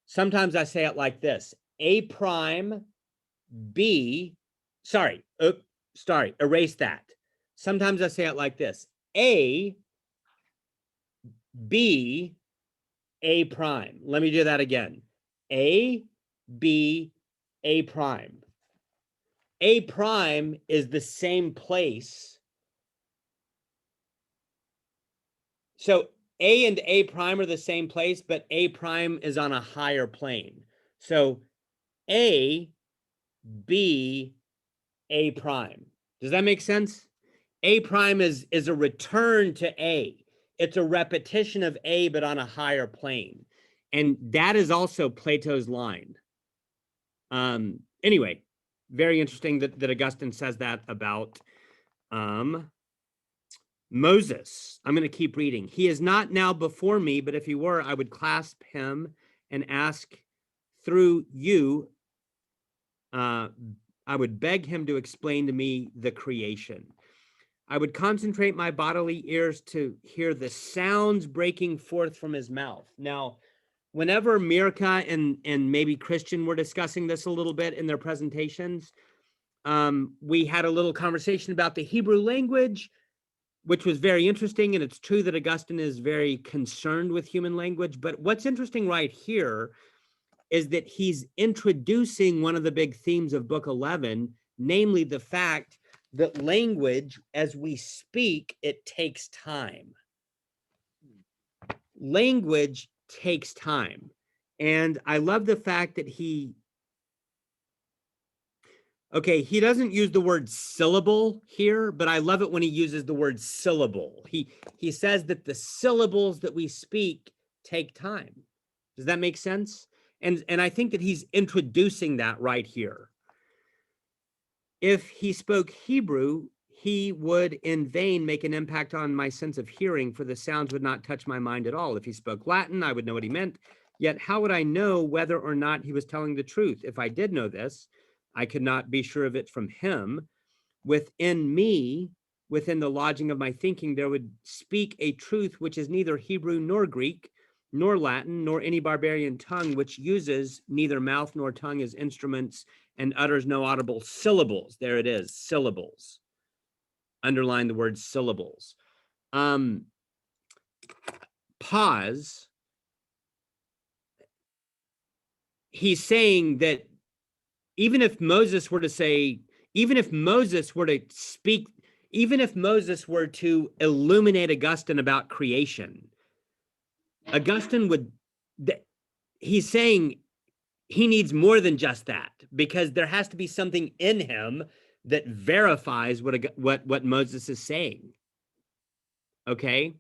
Sometimes I say it like this: A prime, B, erase that. Sometimes I say it like this: A, B, A prime. Let me do that again. A, B, A prime. A prime is the same place. So A and A prime are the same place, but A prime is on a higher plane. So A, B, A prime. Does that make sense? A prime is a return to A. It's a repetition of A, but on a higher plane. And that is also Plato's line. Anyway, very interesting that Augustine says that about Moses. I'm going to keep reading. He is not now before me, but if he were, I would clasp him and ask through you. I would beg him to explain to me the creation. I would concentrate my bodily ears to hear the sounds breaking forth from his mouth. Now, whenever Mirka and maybe Christian were discussing this a little bit in their presentations, we had a little conversation about the Hebrew language. which was very interesting. And it's true that Augustine is very concerned with human language. But what's interesting right here is that he's introducing one of the big themes of Book 11, namely the fact that language, as we speak, it takes time. Language takes time. And I love the fact that he doesn't use the word syllable here, but I love it when he uses the word syllable. He says that the syllables that we speak take time. Does that make sense? And I think that he's introducing that right here. If he spoke Hebrew, he would in vain make an impact on my sense of hearing, for the sounds would not touch my mind at all. If he spoke Latin, I would know what he meant. Yet how would I know whether or not he was telling the truth? If I did know this, I could not be sure of it from him. Within me, within the lodging of my thinking, there would speak a truth which is neither Hebrew nor Greek, nor Latin, nor any barbarian tongue, which uses neither mouth nor tongue as instruments and utters no audible syllables. There it is, syllables. Underline the word syllables. Pause. He's saying that even if Moses were to say, even if Moses were to speak, even if Moses were to illuminate Augustine about creation, Augustine would, he's saying he needs more than just that, because there has to be something in him that verifies what Moses is saying. Okay.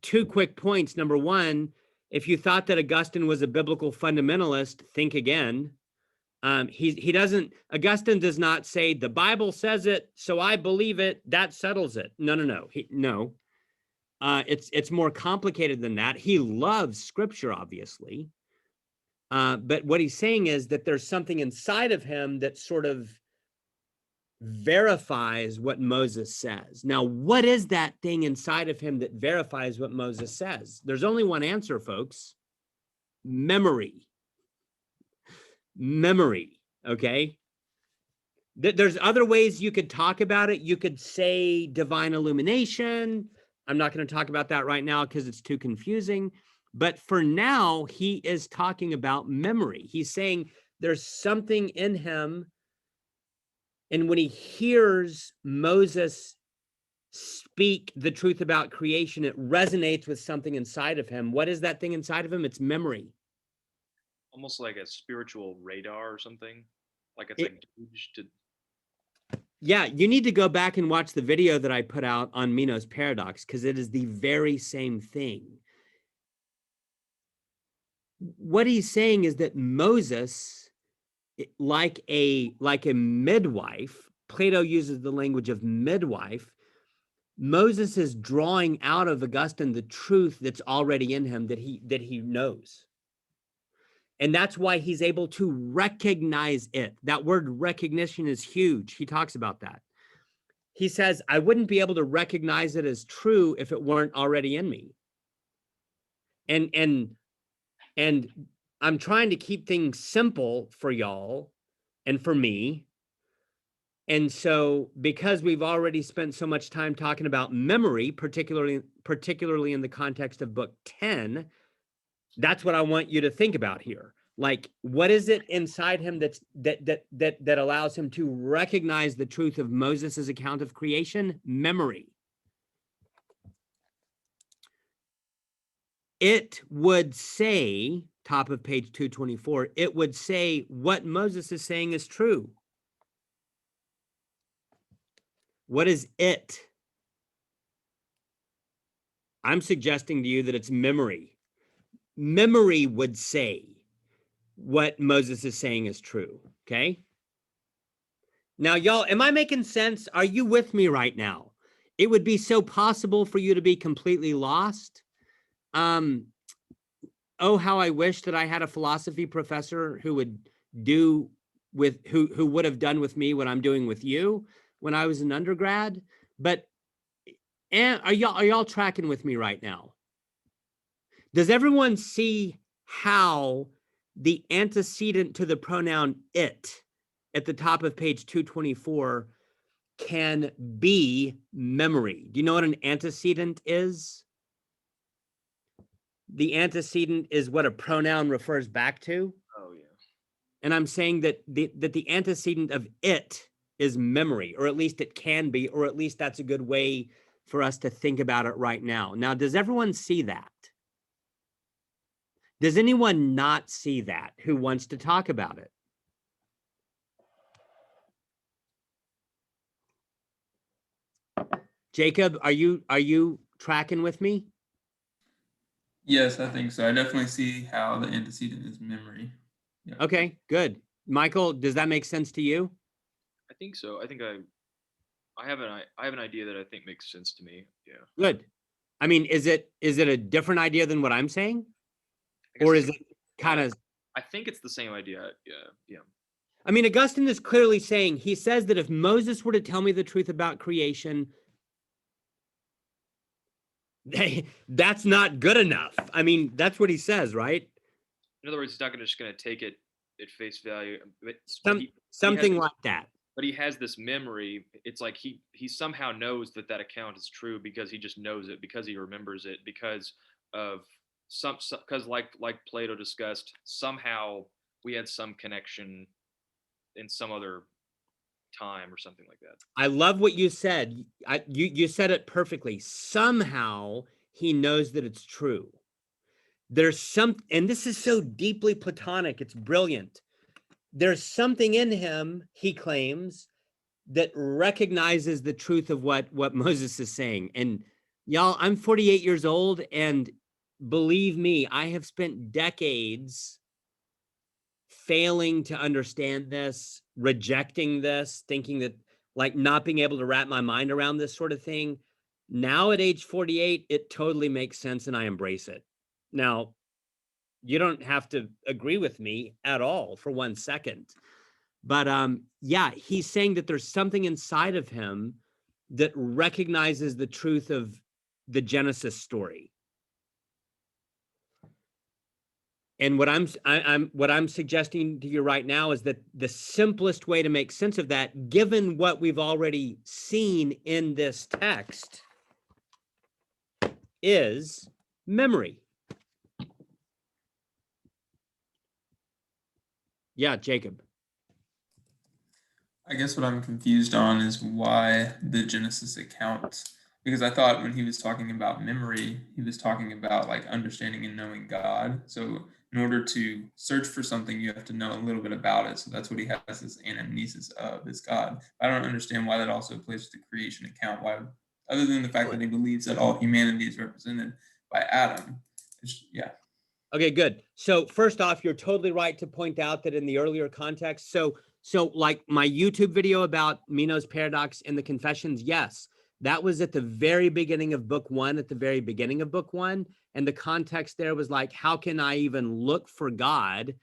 Two quick points. Number one, if you thought that Augustine was a biblical fundamentalist, think again. Augustine does not say the Bible says it, so I believe it, that settles it. No. It's more complicated than that. He loves scripture, obviously. But what he's saying is that there's something inside of him that sort of verifies what Moses says. Now, what is that thing inside of him that verifies what Moses says? There's only one answer, folks. Memory. Memory, okay? There's other ways you could talk about it. You could say divine illumination. I'm not going to talk about that right now because it's too confusing. But for now, he is talking about memory. He's saying there's something in him. And when he hears Moses speak the truth about creation, it resonates with something inside of him. What is that thing inside of him? It's memory. Almost like a spiritual radar or something. Like it's like gauged to. Yeah, you need to go back and watch the video that I put out on Meno's paradox, because it is the very same thing. What he's saying is that Moses, like a midwife, Plato uses the language of midwife. Moses is drawing out of Augustine the truth that's already in him that he knows. And that's why he's able to recognize it. That word recognition is huge. He talks about that. He says, I wouldn't be able to recognize it as true if it weren't already in me. And I'm trying to keep things simple for y'all and for me. And so because we've already spent so much time talking about memory, particularly in the context of book 10, that's what I want you to think about here. Like, what is it inside him that allows him to recognize the truth of Moses' account of creation? Memory. It would say, top of page 224, it would say what Moses is saying is true. What is it? I'm suggesting to you that it's memory. Memory would say what Moses is saying is true, okay? Now, y'all, am I making sense? Are you with me right now? It would be so possible for you to be completely lost. Oh, how I wish that I had a philosophy professor who would do with, who would have done with me what I'm doing with you when I was an undergrad. But are y'all tracking with me right now? Does everyone see how the antecedent to the pronoun it at the top of page 224 can be memory. Do you know what an antecedent is? The antecedent is what a pronoun refers back to. Oh yeah. And I'm saying that the antecedent of it is memory, or at least it can be, or at least that's a good way for us to think about it right now. Now, does everyone see that? Does anyone not see that who wants to talk about it? Jacob, are you tracking with me? Yes, I think so. I definitely see how the antecedent is memory. Yeah. Okay, good. Michael, does that make sense to you? I think so. I think I have an idea that I think makes sense to me. Yeah. Good. I mean, is it a different idea than what I'm saying? I guess Or it's- is it kind of, I think it's the same idea. Yeah. Yeah. I mean, Augustine is clearly saying, he says that if Moses were to tell me the truth about creation, that's not good enough. I mean, that's what he says, right? In other words, he's not just going to take it at face value. But Something like that. But he has this memory. It's like he somehow knows that account is true because he just knows it, because he remembers it, because of because like Plato discussed, somehow we had some connection in some other time or something like that. I love what you said. You said it perfectly. Somehow he knows that it's true. There's some, and this is so deeply Platonic, it's brilliant. There's something in him, he claims, that recognizes the truth of what Moses is saying. And y'all, I'm 48 years old, and believe me, I have spent decades failing to understand this, rejecting this, thinking that, like, not being able to wrap my mind around this sort of thing. Now at age 48, it totally makes sense and I embrace it. Now, you don't have to agree with me at all for 1 second. But yeah, he's saying that there's something inside of him that recognizes the truth of the Genesis story. And what I'm suggesting to you right now is that the simplest way to make sense of that, given what we've already seen in this text, is memory. Yeah, Jacob. I guess what I'm confused on is why the Genesis account, because I thought when he was talking about memory, he was talking about like understanding and knowing God. So in order to search for something, you have to know a little bit about it. So that's what he has this anamnesis of, is God. I don't understand why that also plays to the creation account. Why, other than the fact that he believes that all humanity is represented by Adam. Yeah. Okay, good. So first off, you're totally right to point out that in the earlier context, so like my YouTube video about Meno's paradox and the confessions, yes, that was at the very beginning of book 1, at the very beginning of book 1. And the context there was like, how can I even look for God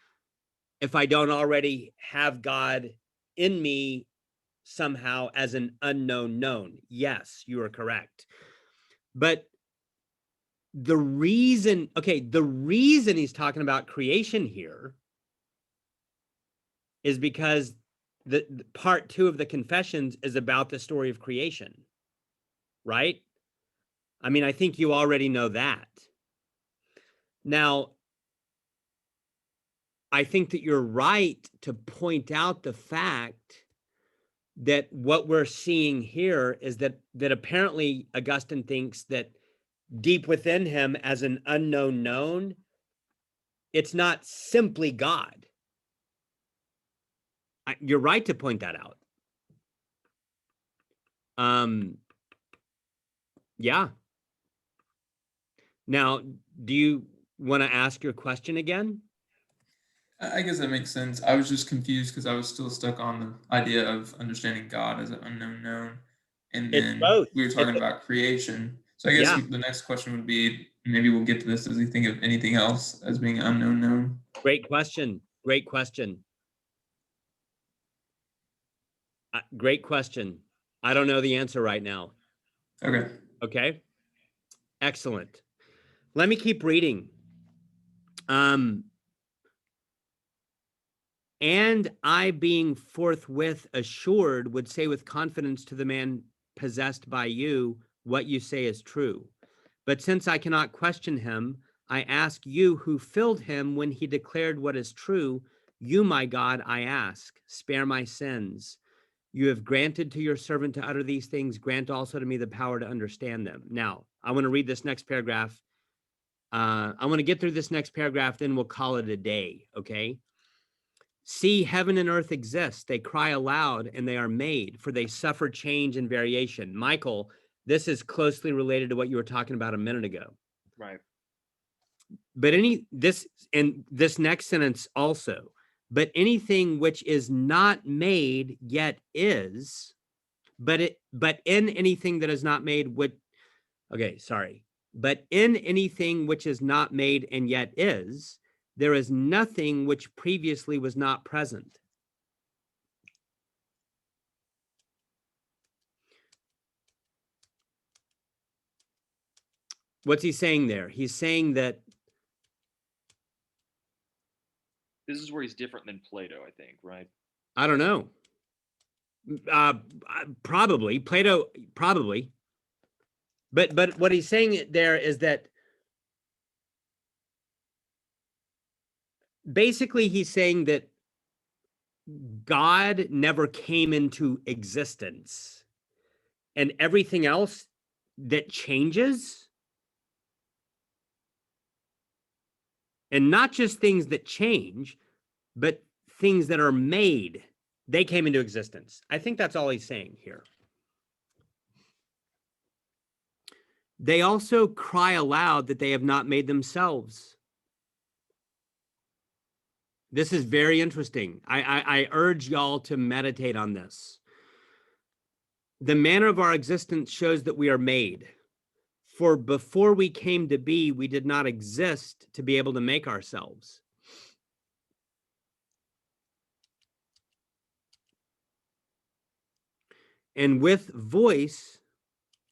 if I don't already have God in me somehow as an unknown known? Yes, you are correct. But the reason he's talking about creation here is because the part 2 of the confessions is about the story of creation, right? I mean, I think you already know that. Now, I think that you're right to point out the fact that what we're seeing here is that apparently Augustine thinks that deep within him as an unknown known, it's not simply God. You're right to point that out. Yeah. Now, do you want to ask your question again? I guess that makes sense. I was just confused because I was still stuck on the idea of understanding God as an unknown known. And It's then both. we were talking about creation. So I guess Yeah. the next question would be, maybe we'll get to this, does he think of anything else as being unknown known? Great question. Great question. Great question. I don't know the answer right now. Okay. Okay. Excellent. Let me keep reading. And And I, being forthwith assured, would say with confidence to the man possessed by you, what you say is true. But since I cannot question him, I ask you who filled him when he declared what is true. You, my God, I ask, spare my sins. You have granted to your servant to utter these things. Grant also to me the power to understand them. Now, I want to read this next paragraph. I want to get through this next paragraph, then we'll call it a day, okay? See, heaven and earth exist. They cry aloud and they are made, for they suffer change and variation. Michael, this is closely related to what you were talking about a minute ago. Right. But this next sentence also, but anything which is not made yet is, but in anything that is not made but in anything which is not made and yet is, there is nothing which previously was not present. What's he saying there? He's saying that This is where he's different than Plato, I think, right? I don't know. Probably Plato, probably. But what he's saying there is that basically he's saying that God never came into existence, and everything else that changes, and not just things that change, but things that are made, they came into existence. I think that's all he's saying here. They also cry aloud that they have not made themselves. This is very interesting. I urge y'all to meditate on this. The manner of our existence shows that we are made. For before we came to be, we did not exist to be able to make ourselves. And with voice,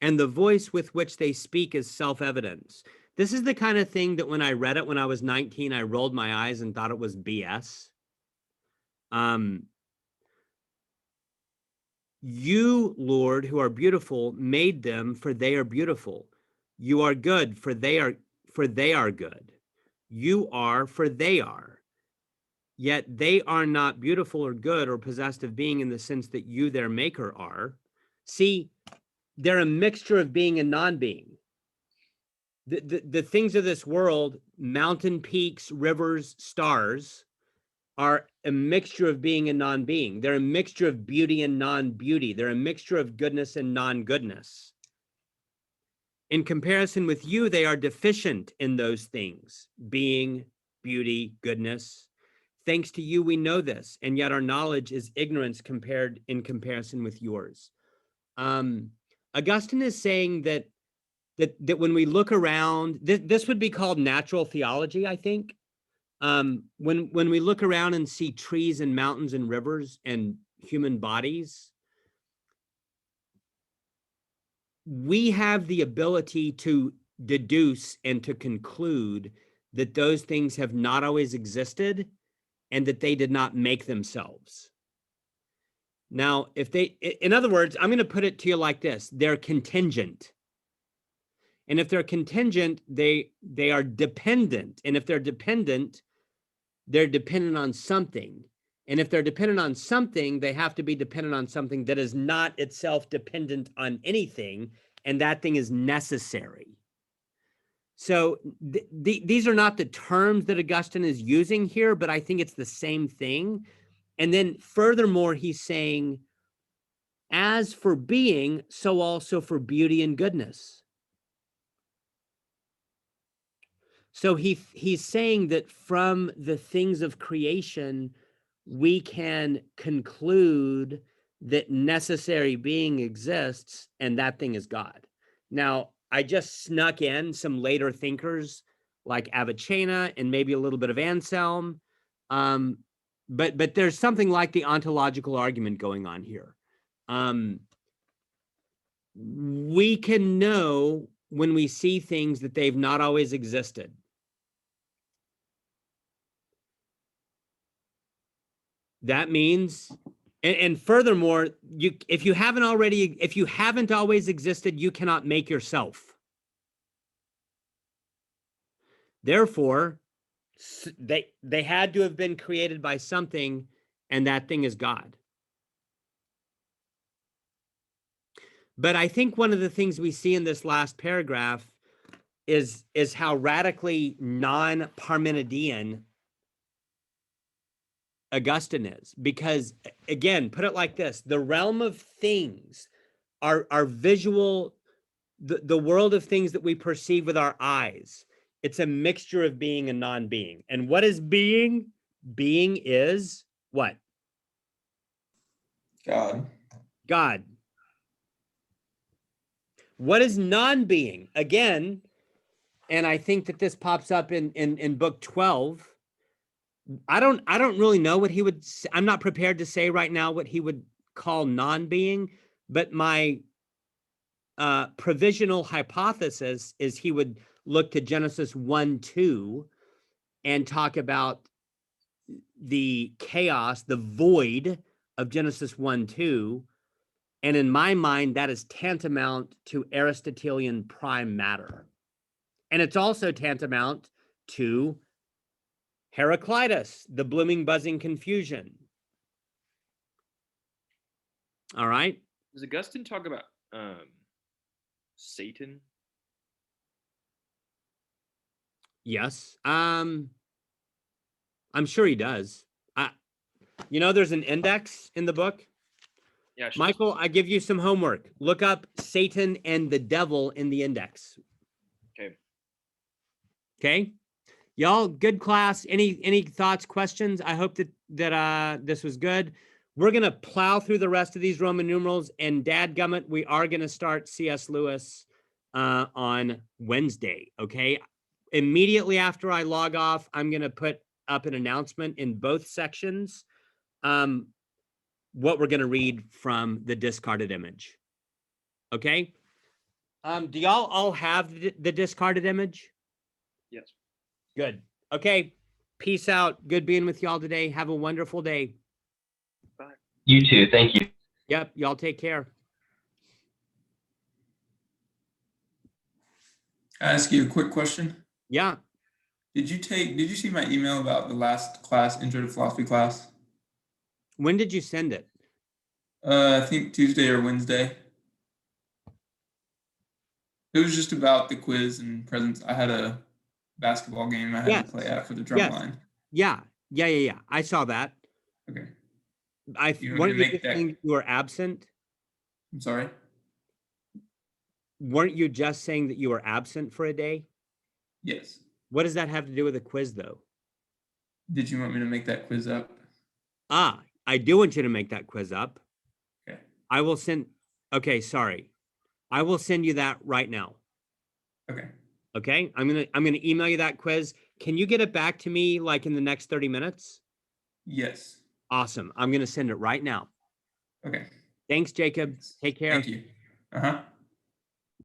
and the voice with which they speak is self-evidence. This is the kind of thing that when I read it when I was 19, I rolled my eyes and thought it was BS. You, Lord, who are beautiful, made them, for they are beautiful. You are good, for they are good. You are, for they are. Yet they are not beautiful or good or possessed of being in the sense that you, their maker, are. See, they're a mixture of being and non-being. The things of this world, mountain peaks, rivers, stars, are a mixture of being and non-being. They're a mixture of beauty and non-beauty. They're a mixture of goodness and non-goodness. In comparison with you, they are deficient in those things, being, beauty, goodness. Thanks to you, we know this, and yet our knowledge is ignorance in comparison with yours. Augustine is saying that when we look around, this would be called natural theology, I think. When we look around and see trees and mountains and rivers and human bodies, we have the ability to deduce and to conclude that those things have not always existed and that they did not make themselves. Now, in other words, I'm going to put it to you like this: they're contingent. And if they're contingent, they are dependent. And if they're dependent on something. And if they're dependent on something, they have to be dependent on something that is not itself dependent on anything, and that thing is necessary. So these are not the terms that Augustine is using here, but I think it's the same thing. And then furthermore, he's saying, as for being, so also for beauty and goodness. So he's saying that from the things of creation, we can conclude that necessary being exists, and that thing is God. Now, I just snuck in some later thinkers like Avicenna and maybe a little bit of Anselm, but there's something like the ontological argument going on here. We can know when we see things that they've not always existed. That means, and furthermore, if you haven't always existed, you cannot make yourself. Therefore, they had to have been created by something, and that thing is God. But I think one of the things we see in this last paragraph is how radically non-Parmenidean Augustine is. Because, again, put it like this: the realm of things, our visual, the world of things that we perceive with our eyes, it's a mixture of being and non-being. And what is being? Being is what? God. God. What is non-being? Again, and I think that this pops up in book 12. I don't really know what he would, I'm not prepared to say right now what he would call non-being, but my provisional hypothesis is he would look to Genesis 1:2 and talk about the chaos, the void of Genesis 1:2. And in my mind, that is tantamount to Aristotelian prime matter. And it's also tantamount to Heraclitus, the blooming, buzzing confusion. All right. Does Augustine talk about Satan? Yes. I'm sure he does. There's an index in the book. Yeah, sure. Michael, I give you some homework. Look up Satan and the devil in the index. Okay. Okay. Y'all, good class. Any thoughts, questions? I hope that this was good. We're gonna plow through the rest of these Roman numerals, and dadgummit, we are gonna start C.S. Lewis on Wednesday. Okay. Immediately after I log off, I'm gonna put up an announcement in both sections. What we're gonna read from the discarded image. Okay. Do y'all all have the discarded image? Yes. Good. Okay. Peace out. Good being with y'all today. Have a wonderful day. Bye. You too. Thank you. Yep. Y'all take care. Can I ask you a quick question? Yeah. Did you see my email about the last class, Intro to Philosophy class? When did you send it? I think Tuesday or Wednesday. It was just about the quiz and presents. I had a basketball game I had to play after the drum Yes. line. Yeah. I saw that. Okay. You want me Weren't to you make just that? saying you were absent? I'm sorry? Weren't you just saying that you were absent for a day? Yes. What does that have to do with a quiz, though? Did you want me to make that quiz up? I do want you to make that quiz up. Okay. I will send. Okay, sorry. I will send you that right now. Okay. Okay, I'm gonna email you that quiz. Can you get it back to me like in the next 30 minutes? Yes. Awesome. I'm gonna send it right now. Okay. Thanks, Jacob. Thanks. Take care. Thank you. Uh-huh.